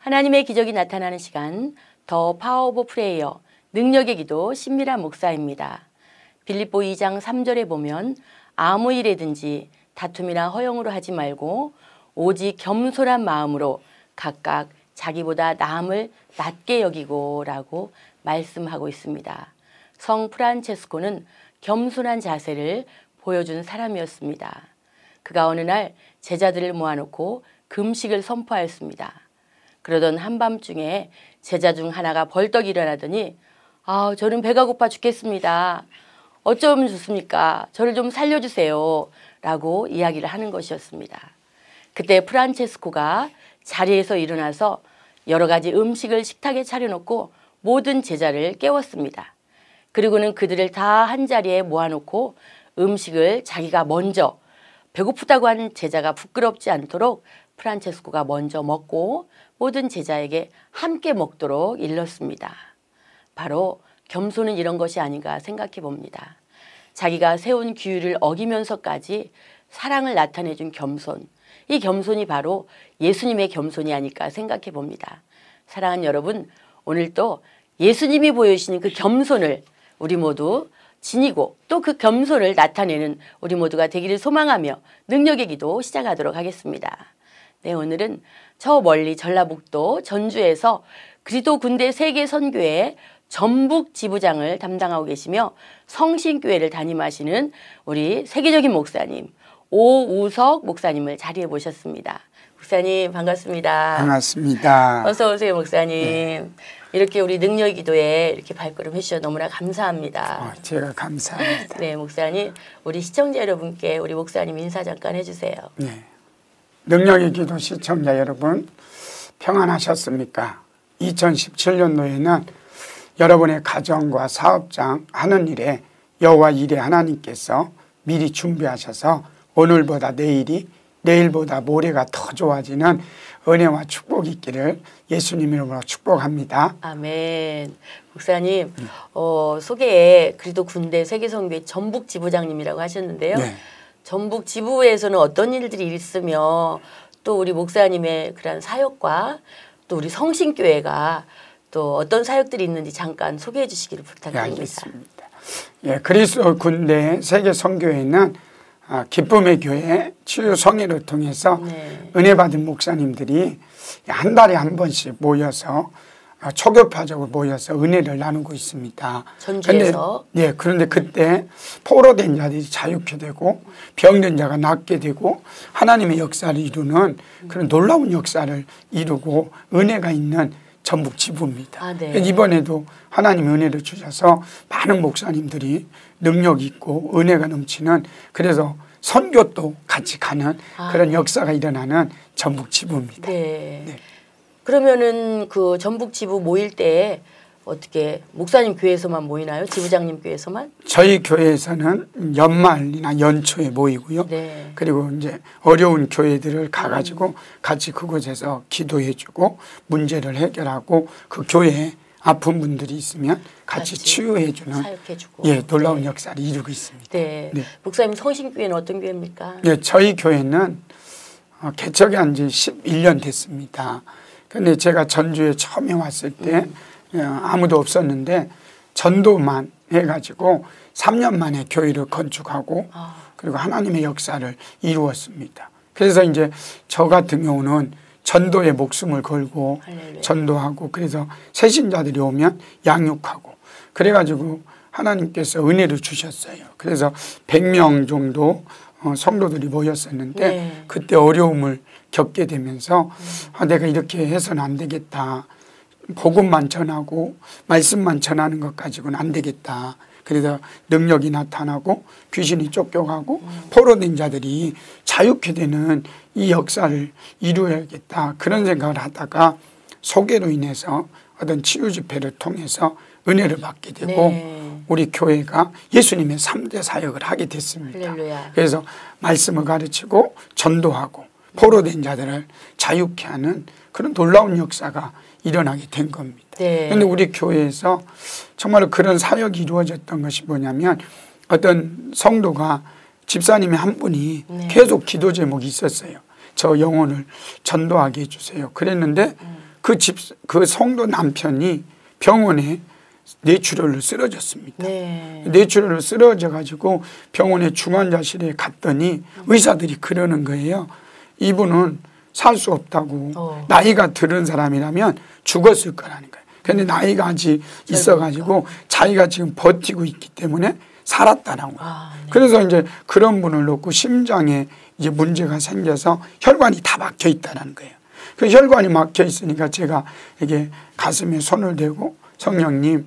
하나님의 기적이 나타나는 시간, 더 파워 오브 프레이어, 능력의 기도 신미란 목사입니다. 빌립보 2장 3절에 보면 아무 일에든지 다툼이나 허영으로 하지 말고 오직 겸손한 마음으로 각각 자기보다 남을 낮게 여기고 라고 말씀하고 있습니다. 성 프란체스코는 겸손한 자세를 보여준 사람이었습니다. 그가 어느 날 제자들을 모아놓고 금식을 선포하였습니다. 그러던 한밤중에 제자 중 하나가 벌떡 일어나더니 저는 배가 고파 죽겠습니다. 어쩌면 좋습니까? 저를 좀 살려주세요. 라고 이야기를 하는 것이었습니다. 그때 프란체스코가 자리에서 일어나서 여러 가지 음식을 식탁에 차려놓고 모든 제자를 깨웠습니다. 그리고는 그들을 다 한자리에 모아놓고 음식을 자기가 먼저 배고프다고 하는 제자가 부끄럽지 않도록 프란체스코가 먼저 먹고 모든 제자에게 함께 먹도록 일렀습니다. 바로 겸손은 이런 것이 아닌가 생각해 봅니다. 자기가 세운 규율을 어기면서까지 사랑을 나타내준 겸손. 이 겸손이 바로 예수님의 겸손이 아닐까 생각해 봅니다. 사랑하는 여러분, 오늘 또 예수님이 보여주시는 그 겸손을 우리 모두 지니고 또 그 겸손을 나타내는 우리 모두가 되기를 소망하며 능력의 기도 시작하도록 하겠습니다. 네, 오늘은 저 멀리 전라북도 전주에서 그리스도 군대 세계 선교회 전북 지부장을 담당하고 계시며 성신교회를 담임하시는 우리 세계적인 목사님 오우석 목사님을 자리에 모셨습니다. 목사님 반갑습니다. 반갑습니다. 어서 오세요 목사님. 네. 이렇게 우리 능력 기도에 이렇게 발걸음 해주셔서 너무나 감사합니다. 제가 감사합니다. 네, 목사님 우리 시청자 여러분께 우리 목사님 인사 잠깐 해주세요. 네. 능력의 기도 시청자 여러분 평안하셨습니까? 2017년도에는 여러분의 가정과 사업장 하는 일에 여호와 일에 하나님께서 미리 준비하셔서 오늘보다 내일이 내일보다 모레가 더 좋아지는 은혜와 축복이 있기를 예수님 이름으로 축복합니다. 아멘. 목사님 소개에 그리스도 군대 세계선교회 전북 지부장님이라고 하셨는데요. 네. 전북 지부에서는 어떤 일들이 있으며 또 우리 목사님의 그런 사역과 또 우리 성신교회가 또 어떤 사역들이 있는지 잠깐 소개해 주시기를 부탁드립니다. 네, 알겠습니다. 예, 그리스도 군대 세계선교회는 기쁨의 교회 치유 성회를 통해서 네. 은혜 받은 목사님들이 한 달에 한 번씩 모여서 초교파적으로 모여서 은혜를 나누고 있습니다. 전주에서? 그런데 그때 포로된 자들이 자유케 되고 병든 자가 낫게 되고 하나님의 역사를 이루는 그런 놀라운 역사를 이루고 은혜가 있는 전북 지부입니다. 네. 이번에도 하나님의 은혜를 주셔서 많은 목사님들이 능력 있고 은혜가 넘치는 그래서 선교도 같이 가는 그런 역사가 일어나는 전북 지부입니다. 네. 네. 그러면은 그 전북 지부 모일 때 어떻게 목사님 교회에서만 모이나요? 지부장님 교회에서만? 저희 교회에서는 연말이나 연초에 모이고요. 네. 그리고 이제 어려운 교회들을 가가지고 같이 그곳에서 기도해주고 문제를 해결하고 그 교회에 아픈 분들이 있으면 같이 치유해주는 사역해주고. 놀라운 네. 역사를 이루고 있습니다. 네. 네. 목사님 성신교회는 어떤 교회입니까? 네, 저희 교회는 개척이 한 지 11년 됐습니다. 근데 제가 전주에 처음에 왔을 때 아무도 없었는데 전도만 해가지고 3년 만에 교회를 건축하고 그리고 하나님의 역사를 이루었습니다. 그래서 이제 저 같은 경우는 전도에 목숨을 걸고 할렐루야. 전도하고 그래서 새신자들이 오면 양육하고 그래가지고 하나님께서 은혜를 주셨어요. 그래서 100명 정도 성도들이 모였었는데 네. 그때 어려움을 겪게 되면서 내가 이렇게 해서는 안 되겠다. 복음만 전하고 말씀만 전하는 것 가지고는 안 되겠다. 그래서 능력이 나타나고 귀신이 쫓겨가고 포로된 자들이 자유케 되는 이 역사를 이루어야겠다. 그런 생각을 하다가 소개로 인해서 어떤 치유 집회를 통해서 은혜를 받게 되고 네. 우리 교회가 예수님의 3대 사역을 하게 됐습니다. 할렐루야. 그래서 말씀을 가르치고 전도하고 포로된 자들을 자유케 하는 그런 놀라운 역사가 일어나게 된 겁니다. 그런데 네. 우리 교회에서 정말 그런 사역이 이루어졌던 것이 뭐냐면 어떤 성도가 집사님의 한 분이 계속 기도 제목이 있었어요. 저 영혼을 전도하게 해주세요. 그랬는데 그 성도 남편이 병원에 뇌출혈로 쓰러졌습니다. 네. 뇌출혈로 쓰러져 가지고 병원에 중환자실에 갔더니 의사들이 그러는 거예요. 이분은 살 수 없다고. 나이가 들은 사람이라면 죽었을 거라는 거예요. 그런데 나이가 아직 있어 가지고 자기가 지금 버티고 있기 때문에 살았다라고. 네. 그래서 이제 그런 분을 놓고 심장에 이제 문제가 생겨서 혈관이 다 막혀 있다는 거예요. 그 혈관이 막혀 있으니까 제가 이게 가슴에 손을 대고 성령님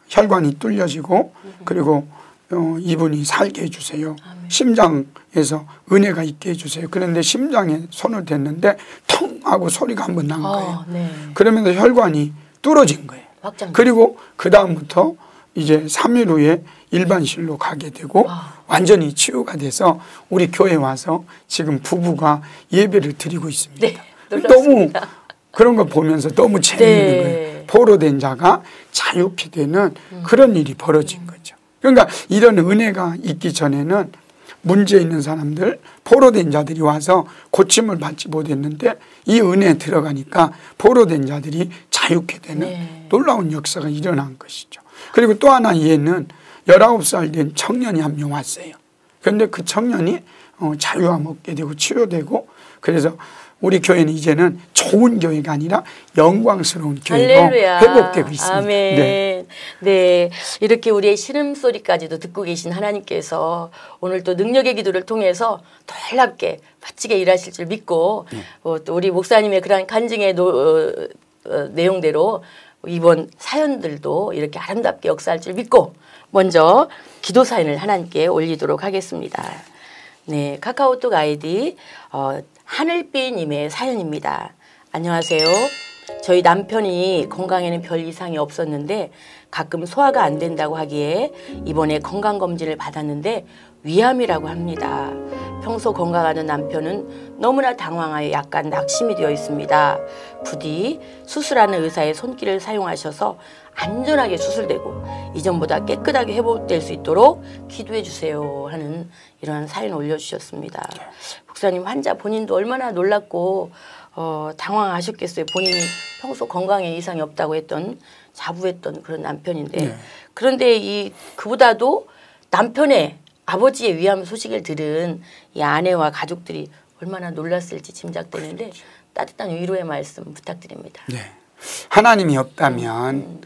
혈관이 뚫려지고 그리고 이분이 살게 해주세요. 아멘. 심장에서 은혜가 있게 해주세요. 그런데 심장에 손을 댔는데 통 하고 소리가 한번 난 거예요. 네. 그러면서 혈관이 뚫어진 거예요. 그리고 그 다음부터 이제 3일 후에 일반실로 가게 되고 완전히 치유가 돼서 우리 교회 와서 지금 부부가 예배를 드리고 있습니다. 네, 너무 그런 거 보면서 너무 재미있는 네. 거예요. 포로된 자가 자유케 되는 그런 일이 벌어진 거죠. 그러니까 이런 은혜가 있기 전에는 문제 있는 사람들, 포로된 자들이 와서 고침을 받지 못했는데 이 은혜에 들어가니까 포로된 자들이 자유케 되는 네. 놀라운 역사가 일어난 것이죠. 그리고 또 하나 이해는 19살 된 청년이 한 명 왔어요. 그런데 그 청년이 자유함 얻게 되고 치료되고 그래서 우리 교회는 이제는 좋은 교회가 아니라 영광스러운 교회로 할렐루야. 회복되고 있습니다. 아멘. 네. 네, 이렇게 우리의 신음소리까지도 듣고 계신 하나님께서 오늘 또 능력의 기도를 통해서 놀랍게 멋지게 일하실 줄 믿고 또 우리 목사님의 그런 간증의 내용대로 이번 사연들도 이렇게 아름답게 역사할 줄 믿고 먼저 기도 사연을 하나님께 올리도록 하겠습니다. 네, 카카오톡 아이디 하늘빛님의 사연입니다. 안녕하세요. 저희 남편이 건강에는 별 이상이 없었는데 가끔 소화가 안 된다고 하기에 이번에 건강검진을 받았는데 위암이라고 합니다. 평소 건강하던 남편은 너무나 당황하여 약간 낙심이 되어 있습니다. 부디 수술하는 의사의 손길을 사용하셔서 안전하게 수술되고 이전보다 깨끗하게 회복될 수 있도록 기도해 주세요 하는 이러한 사연 올려주셨습니다. 목사님, 환자 본인도 얼마나 놀랐고 당황하셨겠어요. 본인이 평소 건강에 이상이 없다고 했던 자부했던 그런 남편인데 그런데 그보다도 남편의 아버지의 위암 소식을 들은 이 아내와 가족들이 얼마나 놀랐을지 짐작되는데 따뜻한 위로의 말씀 부탁드립니다. 네. 하나님이 없다면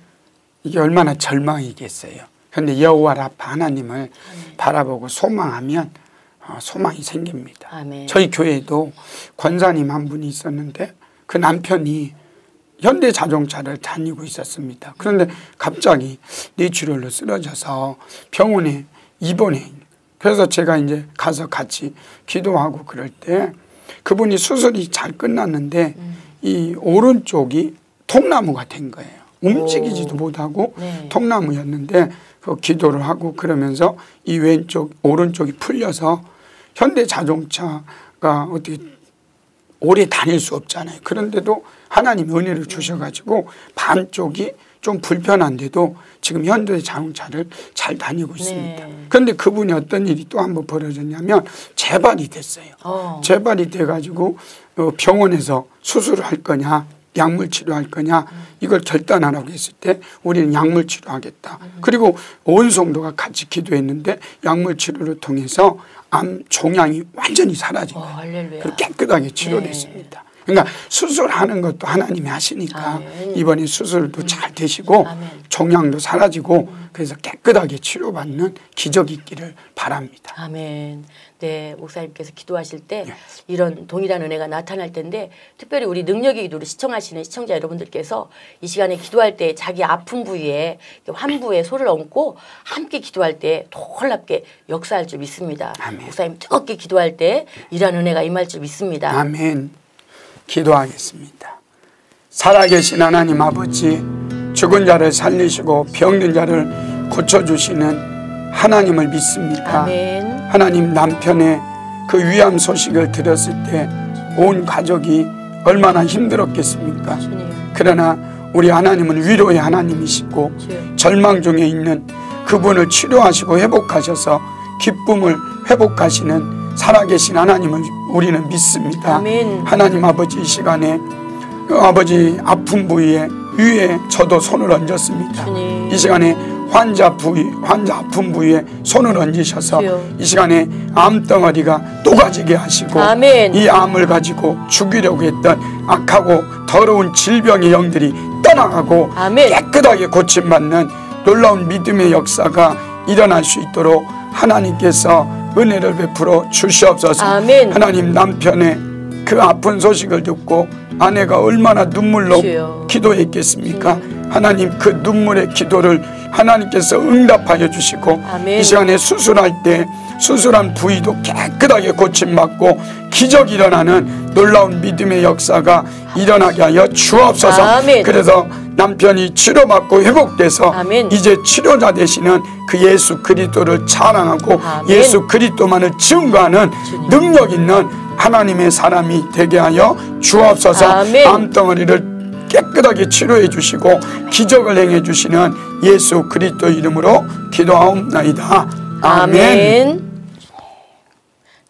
이게 얼마나 절망이겠어요. 그런데 여호와 라파 하나님을 바라보고 소망하면 소망이 생깁니다. 아멘. 저희 교회에도 권사님 한 분이 있었는데 그 남편이 현대자동차를 다니고 있었습니다. 그런데 갑자기 뇌출혈로 쓰러져서 병원에 입원해. 그래서 제가 이제 가서 같이 기도하고 그럴 때 그분이 수술이 잘 끝났는데 이 오른쪽이 통나무가 된 거예요. 움직이지도 못하고 통나무였는데 그 기도를 하고 그러면서 이 오른쪽이 풀려서 현대자동차가 어떻게 오래 다닐 수 없잖아요. 그런데도 하나님 은혜를 주셔가지고 반쪽이 좀 불편한데도 지금 현대자동차를 잘 다니고 있습니다. 그런데 그분이 어떤 일이 또 한 번 벌어졌냐면 재발이 됐어요. 재발이 돼가지고 병원에서 수술을 할 거냐 약물 치료할 거냐 이걸 결단하라고 했을 때 우리는 약물 치료하겠다. 그리고 온 성도가 같이 기도했는데 약물 치료를 통해서 암 종양이 완전히 사라진 거예요. 그리고 깨끗하게 치료됐습니다. 그러니까 수술하는 것도 하나님이 하시니까 아멘. 이번에 수술도 잘 되시고 아멘. 종양도 사라지고 그래서 깨끗하게 치료받는 기적이 있기를 바랍니다. 아멘. 네, 목사님께서 기도하실 때 이런 동일한 은혜가 나타날 텐데 특별히 우리 능력의 기도를 시청하시는 시청자 여러분들께서 이 시간에 기도할 때 자기 아픈 부위에 환부에 손을 얹고 함께 기도할 때 놀랍게 역사할 줄 믿습니다. 아멘. 목사님 뜨겁게 기도할 때 이런 은혜가 임할 줄 믿습니다. 아멘. 기도하겠습니다. 살아계신 하나님 아버지, 죽은 자를 살리시고 병든 자를 고쳐주시는 하나님을 믿습니다. 아멘. 하나님, 남편의 그 위암 소식을 들었을 때 온 가족이 얼마나 힘들었겠습니까? 그러나 우리 하나님은 위로의 하나님이시고 절망 중에 있는 그분을 치료하시고 회복하셔서 기쁨을 회복하시는 살아계신 하나님을 우리는 믿습니다. 아멘. 하나님 아버지, 이 시간에 아버지 아픈 부위에 위에 저도 손을 얹었습니다. 주님. 이 시간에 환자 아픈 부위에 손을 얹으셔서 주여. 이 시간에 암덩어리가 녹아지게 하시고 아멘. 이 암을 가지고 죽이려고 했던 악하고 더러운 질병의 영들이 떠나가고 아멘. 깨끗하게 고침받는 놀라운 믿음의 역사가 일어날 수 있도록 하나님께서 은혜를 베풀어 주시옵소서. 아멘. 하나님, 남편의 그 아픈 소식을 듣고 아내가 얼마나 눈물로 주여. 기도했겠습니까? 하나님, 그 눈물의 기도를 하나님께서 응답하여 주시고 아멘. 이 시간에 수술할 때 수술한 부위도 깨끗하게 고침받고 기적이 일어나는 놀라운 믿음의 역사가 일어나게 하여 주옵소서. 아멘. 그래서 남편이 치료받고 회복돼서 아멘. 이제 치료자 되시는 그 예수 그리스도를 자랑하고 아멘. 예수 그리스도만을 증거하는 주님. 능력 있는 하나님의 사람이 되게 하여 주옵소서. 아멘. 암덩어리를 깨끗하게 치료해 주시고 기적을 행해 주시는 예수 그리스도 이름으로 기도하옵나이다. 아멘.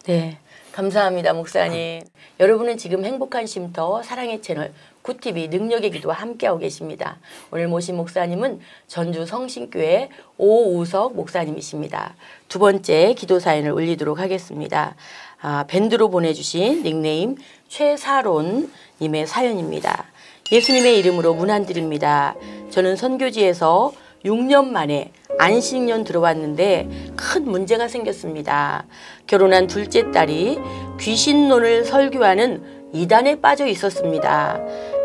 네, 감사합니다, 목사님. 여러분은 지금 행복한 쉼터 사랑의 채널 굿TV 능력의 기도와 함께하고 계십니다. 오늘 모신 목사님은 전주 성신교회 오우석 목사님이십니다. 두 번째 기도 사연을 올리도록 하겠습니다. 밴드로 보내주신 닉네임 최사론님의 사연입니다. 예수님의 이름으로 문안드립니다. 저는 선교지에서 6년 만에 안식년 들어왔는데 큰 문제가 생겼습니다. 결혼한 둘째 딸이 귀신론을 설교하는 이단에 빠져 있었습니다.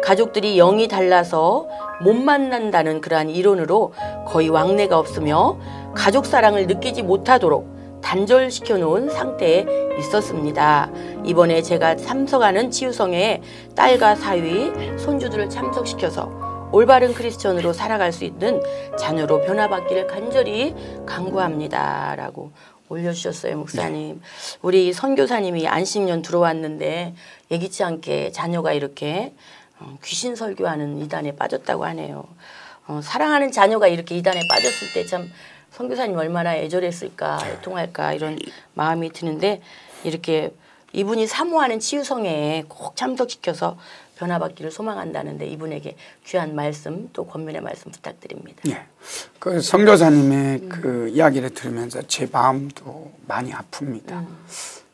가족들이 영이 달라서 못 만난다는 그러한 이론으로 거의 왕래가 없으며 가족 사랑을 느끼지 못하도록 단절시켜 놓은 상태에 있었습니다. 이번에 제가 참석하는 치유성회에 딸과 사위, 손주들을 참석시켜서 올바른 크리스천으로 살아갈 수 있는 자녀로 변화받기를 간절히 간구합니다. 라고 올려주셨어요, 목사님. 우리 선교사님이 안식년 들어왔는데 예기치 않게 자녀가 이렇게 귀신 설교하는 이단에 빠졌다고 하네요. 사랑하는 자녀가 이렇게 이단에 빠졌을 때 참 선교사님 얼마나 애절했을까, 애통할까 이런 마음이 드는데 이렇게 이분이 사모하는 치유성회에 꼭 참석시켜서 변화받기를 소망한다는데 이분에게 귀한 말씀 또 권면의 말씀 부탁드립니다. 네. 그 선교사님의 그 이야기를 들으면서 제 마음도 많이 아픕니다.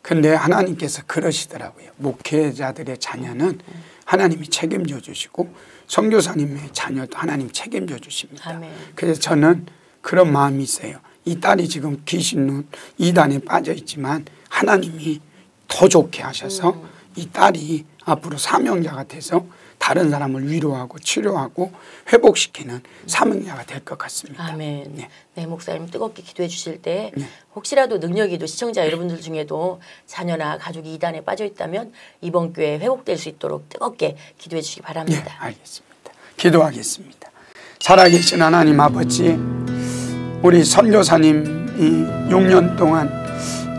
근데 하나님께서 그러시더라고요. 목회자들의 자녀는 하나님이 책임져 주시고 선교사님의 자녀도 하나님 책임져 주십니다. 아멘. 그래서 저는 그런 마음이 있어요. 이 딸이 지금 귀신론 이단에 빠져 있지만 하나님이 더 좋게 하셔서 이 딸이 앞으로 사명자가 돼서 다른 사람을 위로하고 치료하고 회복시키는 사명자가 될 것 같습니다. 아멘. 네. 네, 목사님 뜨겁게 기도해 주실 때 네. 혹시라도 능력이도 시청자 여러분들 중에도 자녀나 가족이 이단에 빠져 있다면 이번 기회에 회복될 수 있도록 뜨겁게 기도해 주시기 바랍니다. 네, 알겠습니다. 기도하겠습니다. 살아계신 하나님 아버지, 우리 선교사님이 6년 동안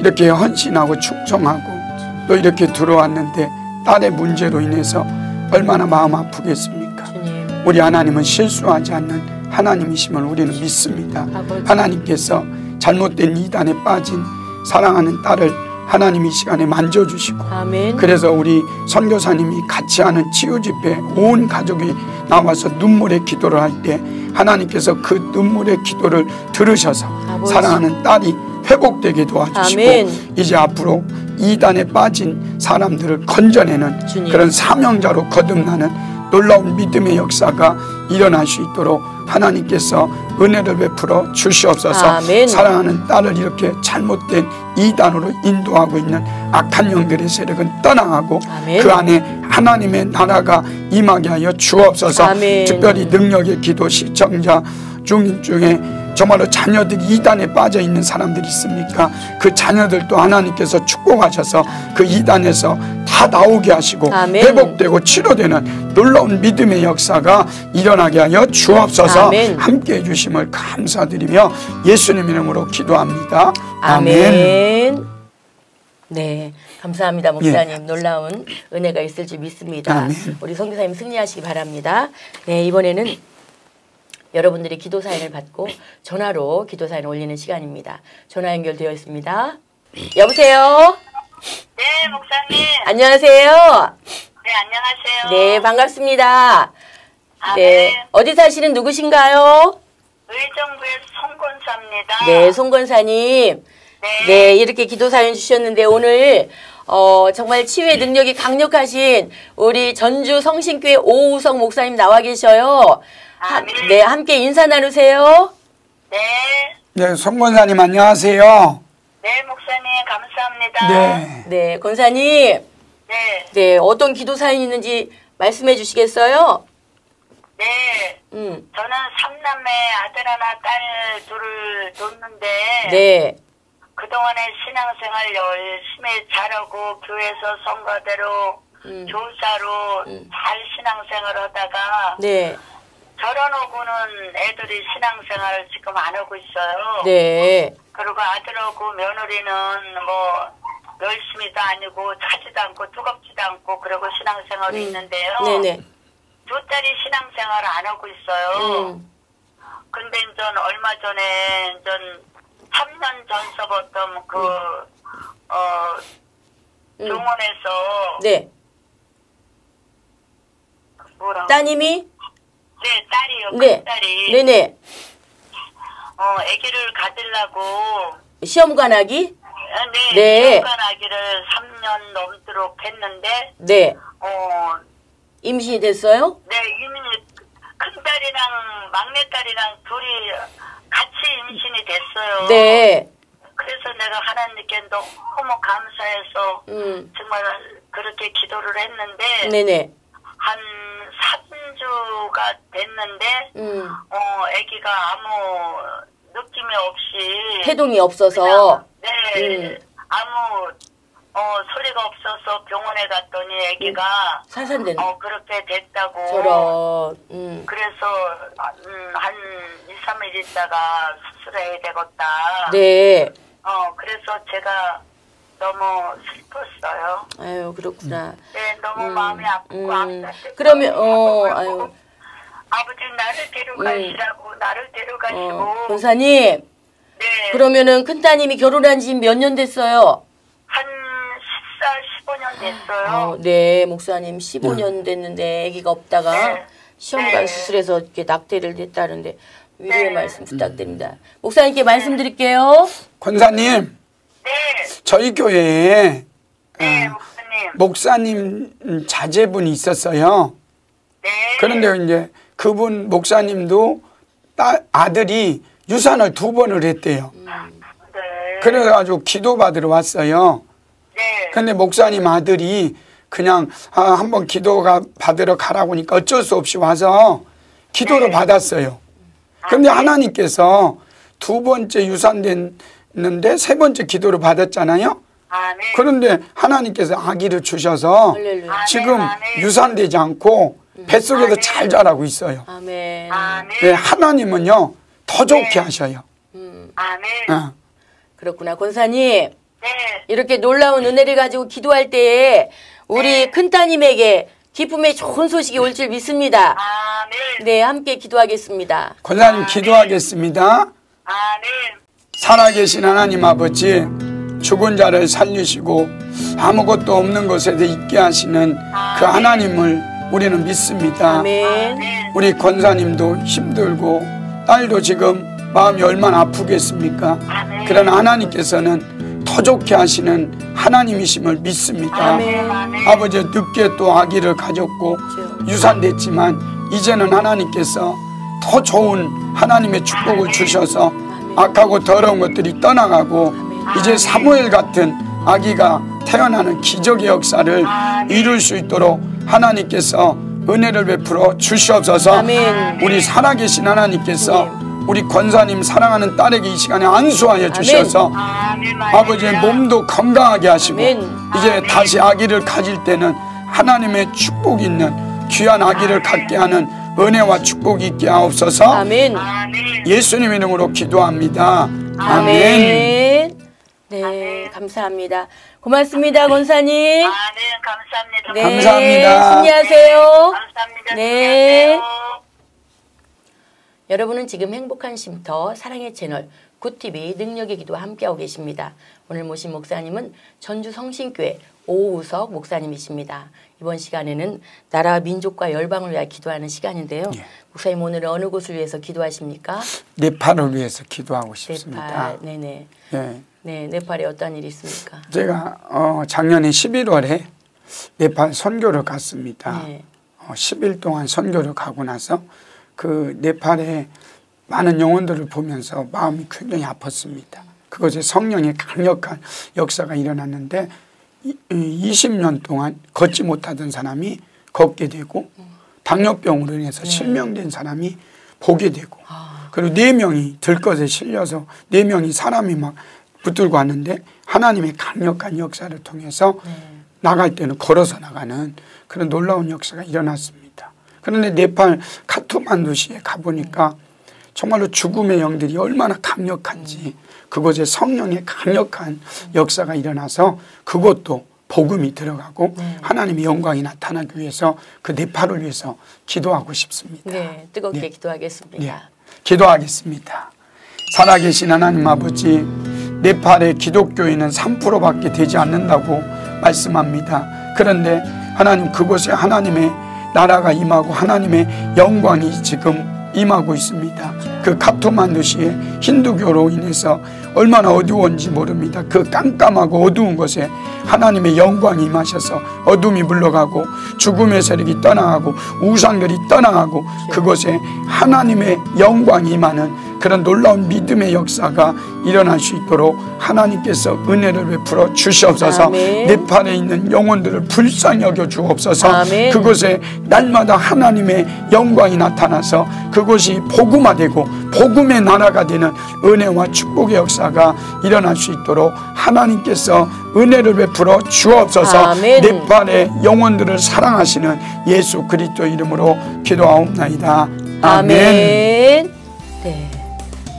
이렇게 헌신하고 충성하고 또 이렇게 들어왔는데 딸의 문제로 인해서 얼마나 마음 아프겠습니까? 주님. 우리 하나님은 실수하지 않는 하나님이심을 우리는 믿습니다. 아버지. 하나님께서 잘못된 이단에 빠진 사랑하는 딸을 하나님 이 시간에 만져주시고 아멘. 그래서 우리 선교사님이 같이 하는 치유집회 온 가족이 나와서 눈물의 기도를 할 때 하나님께서 그 눈물의 기도를 들으셔서 아버지. 사랑하는 딸이 회복되게 도와주시고 아멘. 이제 앞으로 이단에 빠진 사람들을 건져내는 주님. 그런 사명자로 거듭나는 놀라운 믿음의 역사가 일어날 수 있도록 하나님께서 은혜를 베풀어 주시옵소서. 아멘. 사랑하는 딸을 이렇게 잘못된 이단으로 인도하고 있는 악한 영들의 세력은 떠나가고 아멘. 그 안에 하나님의 나라가 임하게 하여 주옵소서. 아멘. 특별히 능력의 기도 시청자 중에 정말로 자녀들이 이단에 빠져 있는 사람들이 있습니까? 그 자녀들도 하나님께서 축복하셔서 그 이단에서 다 나오게 하시고 아멘. 회복되고 치료되는 놀라운 믿음의 역사가 일어나게 하여 주옵소서. 아멘. 함께해 주심을 감사드리며 예수님 이름으로 기도합니다. 아멘. 네, 감사합니다, 목사님. 예. 놀라운 은혜가 있을 줄 믿습니다. 아멘. 우리 선교사님 승리하시기 바랍니다. 네, 이번에는 여러분들이 기도 사연을 받고 전화로 기도 사연을 올리는 시간입니다. 전화 연결되어 있습니다. 여보세요? 네, 목사님. 안녕하세요? 네, 네, 안녕하세요. 네, 반갑습니다. 아, 네. 네. 어디 사시는 누구신가요? 의정부의 송건사입니다. 네, 송건사님. 네. 네, 이렇게 기도 사연 주셨는데 오늘 정말 치유의 능력이 강력하신 우리 전주 성신교회 오우석 목사님 나와 계셔요. 아멘. 네, 함께 인사 나누세요. 네. 네, 송권사님 안녕하세요. 네, 목사님, 감사합니다. 네. 네, 권사님. 네. 네, 어떤 기도 사연이 있는지 말씀해 주시겠어요? 네. 저는 3남매 아들 하나, 딸 둘을 뒀는데, 네. 그동안에 신앙생활 열심히 잘하고, 교회에서 성가대로, 교사로 잘 신앙생활 하다가, 네. 결혼하고는 애들이 신앙생활을 지금 안 하고 있어요. 네. 그리고 아들하고 며느리는 뭐 열심히도 아니고 차지도 않고 뜨겁지도 않고 그러고 신앙생활이 있는데요. 네네. 두 딸이 신앙생활을 안 하고 있어요. 근데 이제 얼마 전에 이제 3년 전서부터 병원에서 네. 뭐라고? 따님이? 네, 딸이요. 네. 큰 딸이. 네네. 아기를 가지려고 시험관하기? 네. 네. 시험관 아기를 3년 넘도록 했는데 네. 임신이 됐어요? 네, 이미 큰 딸이랑 막내 딸이랑 둘이 같이 임신이 됐어요. 네. 그래서 내가 하나님께 너무 감사해서 정말 그렇게 기도를 했는데 네네. 한 3주가 됐는데 아기가 아무 느낌이 없이 태동이 없어서. 네, 아무 소리가 없어서 병원에 갔더니 아기가 살산되는. 그렇게 됐다고. 저런. 그래서 한 2, 3일 있다가 수술해야 되겠다. 네. 그래서 제가 너무 슬펐어요. 아유, 그렇구나. 네, 너무 마음이 아프고 그러면 아유. 아버지 나를 데려가시라고 나를 데려가시고. 권사님. 네. 그러면은 큰 따님이 결혼한 지 몇 년 됐어요? 한 14, 15년 됐어요. 네, 목사님 15년 됐는데 아기가 없다가 네. 시험관 네. 수술해서 이렇게 낙태를 했다는데 위로의 네. 말씀 부탁드립니다. 목사님께 말씀드릴게요. 권사님, 네. 저희 교회에 네, 목사님. 목사님 자제분이 있었어요. 네. 그런데 이제 그분 목사님도 아들이 유산을 2번을 했대요. 네. 그래가지고 기도받으러 왔어요. 네. 근데 목사님 아들이 그냥 한번 기도가 받으러 가라고 하니까 어쩔 수 없이 와서 기도를 받았어요. 근데 하나님께서 2번째 유산됐는데 3번째 기도를 받았잖아요. 네. 그런데 하나님께서 아기를 주셔서 할렐루야. 지금 아멘. 유산되지 않고 뱃속에서 잘 자라고 있어요. 아멘. 네, 하나님은요 더 좋게 하셔요. 아멘. 그렇구나. 권사님. 네. 이렇게 놀라운 은혜를 가지고 기도할 때에 우리 큰 따님에게 기쁨의 좋은 소식이 올 줄 믿습니다. 아멘. 네, 함께 기도하겠습니다. 권사님 기도하겠습니다. 아멘. 살아계신 하나님 아버지, 죽은 자를 살리시고 아무것도 없는 곳에서 있게 하시는 그 하나님을 우리는 믿습니다. 아멘. 우리 권사님도 힘들고 딸도 지금 마음이 얼마나 아프겠습니까? 그러나 하나님께서는 더 좋게 하시는 하나님이심을 믿습니다. 아멘. 아버지 늦게 또 아기를 가졌고 유산됐지만 이제는 하나님께서 더 좋은 하나님의 축복을 주셔서 악하고 더러운 것들이 떠나가고 이제 사무엘 같은 아기가 태어나는 기적의 역사를 이룰 수 있도록 하나님께서 은혜를 베풀어 주시옵소서. 아멘. 우리 살아계신 하나님께서 우리 권사님 사랑하는 딸에게 이 시간에 안수하여 주셔서 아버지의 몸도 건강하게 하시고 아멘. 이제 다시 아기를 가질 때는 하나님의 축복이 있는 귀한 아기를 갖게 하는 은혜와 축복이 있게 하옵소서. 아멘. 예수님 이름으로 기도합니다. 아멘. 아멘. 네, 감사합니다. 고맙습니다, 권사님. 아멘. 감사합니다. 네, 감사합니다. 승리하세요. 감사합니다. 네. 안녕하세요. 여러분은 지금 행복한 쉼터 사랑의 채널 굿TV 능력의 기도와 함께하고 계십니다. 오늘 모신 목사님은 전주 성신교회 오우석 목사님이십니다. 이번 시간에는 나라와 민족과 열방을 위하여 기도하는 시간인데요. 예. 목사님 오늘은 어느 곳을 위해서 기도하십니까? 네팔을 위해서 기도하고 싶습니다. 네팔, 네네. 예. 네, 네팔에 어떤 일이 있습니까? 제가 작년에 11월에 네팔 선교를 갔습니다. 네. 10일 동안 선교를 가고 나서 그 네팔의 많은 영혼들을 보면서 마음이 굉장히 아팠습니다. 그것에 성령의 강력한 역사가 일어났는데 20년 동안 걷지 못하던 사람이 걷게 되고 당뇨병으로 인해서 실명된 사람이 보게 되고 그리고 4명이 들것에 실려서 4명이 사람이 막 붙들고 왔는데 하나님의 강력한 역사를 통해서 나갈 때는 걸어서 나가는 그런 놀라운 역사가 일어났습니다. 그런데 네팔 카트만두시에 가보니까 정말로 죽음의 영들이 얼마나 강력한지 그곳에 성령의 강력한 역사가 일어나서 그것도 복음이 들어가고 하나님의 영광이 나타나기 위해서 그 네팔을 위해서 기도하고 싶습니다. 네, 뜨겁게 기도하겠습니다. 네, 기도하겠습니다. 살아계신 하나님 아버지, 네팔의 기독교인은 3%밖에 되지 않는다고 말씀합니다. 그런데 하나님 그곳에 하나님의 나라가 임하고 하나님의 영광이 지금 임하고 있습니다. 그 카트만두시의 힌두교로 인해서 얼마나 어두운지 모릅니다. 그 깜깜하고 어두운 곳에 하나님의 영광이 임하셔서 어둠이 물러가고 죽음의 세력이 떠나가고 우상들이 떠나가고 그곳에 하나님의 영광이 임하는 그런 놀라운 믿음의 역사가 일어날 수 있도록 하나님께서 은혜를 베풀어 주시옵소서. 아멘. 네팔에 있는 영혼들을 불쌍히 여겨 주옵소서. 아멘. 그곳에 날마다 하나님의 영광이 나타나서 그곳이 복음화되고 복음의 나라가 되는 은혜와 축복의 역사가 일어날 수 있도록 하나님께서 은혜를 베풀어 주옵소서. 아멘. 네팔의 영혼들을 사랑하시는 예수 그리스도 이름으로 기도하옵나이다. 아멘. 아멘. 네,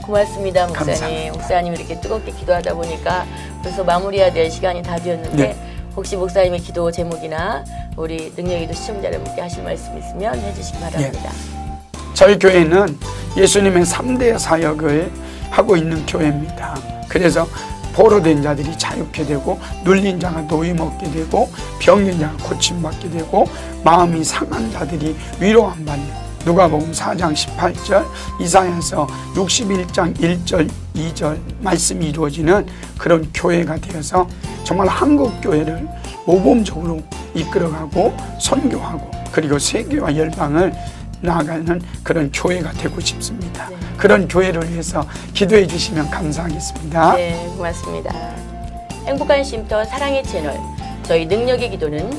고맙습니다, 목사님. 감사합니다. 목사님 이렇게 뜨겁게 기도하다 보니까 벌써 마무리해야 될 시간이 다 되었는데 네. 혹시 목사님의 기도 제목이나 우리 능력기도 시청자 여러분께 하실 말씀 있으면 해주시기 바랍니다. 저희 교회는 예수님의 3대 사역을 하고 있는 교회입니다. 그래서 포로된 자들이 자유케 되고 눌린 자가 노임 얻게 되고 병든 자가 고침받게 되고 마음이 상한 자들이 위로함 받는 누가복음 4장 18절 이사야서 61장 1절 2절 말씀이 이루어지는 그런 교회가 되어서 정말 한국 교회를 모범적으로 이끌어가고 선교하고 그리고 세계와 열방을 나아가는 그런 교회가 되고 싶습니다. 네. 그런 교회를 위해서 기도해 주시면 감사하겠습니다. 네, 고맙습니다. 행복한 쉼터 사랑의 채널 저희 능력의 기도는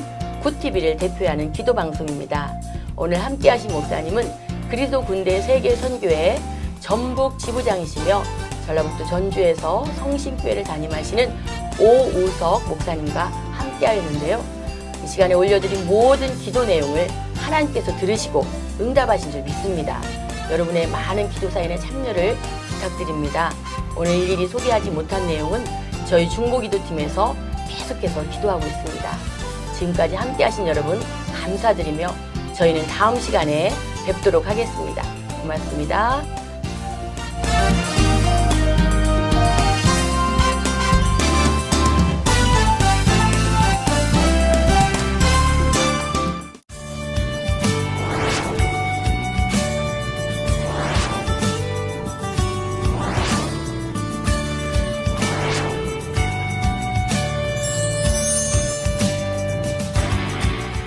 굿TV를 대표하는 기도 방송입니다. 오늘 함께 하신 목사님은 그리스도 군대 세계 선교회 전북 지부장이시며 전라북도 전주에서 성신교회를 담임하시는 오우석 목사님과 함께 하였는데요. 이 시간에 올려드린 모든 기도 내용을 하나님께서 들으시고 응답하신 줄 믿습니다. 여러분의 많은 기도 사연에 참여를 부탁드립니다. 오늘 일일이 소개하지 못한 내용은 저희 중보기도팀에서 계속해서 기도하고 있습니다. 지금까지 함께 하신 여러분 감사드리며 저희는 다음 시간에 뵙도록 하겠습니다. 고맙습니다.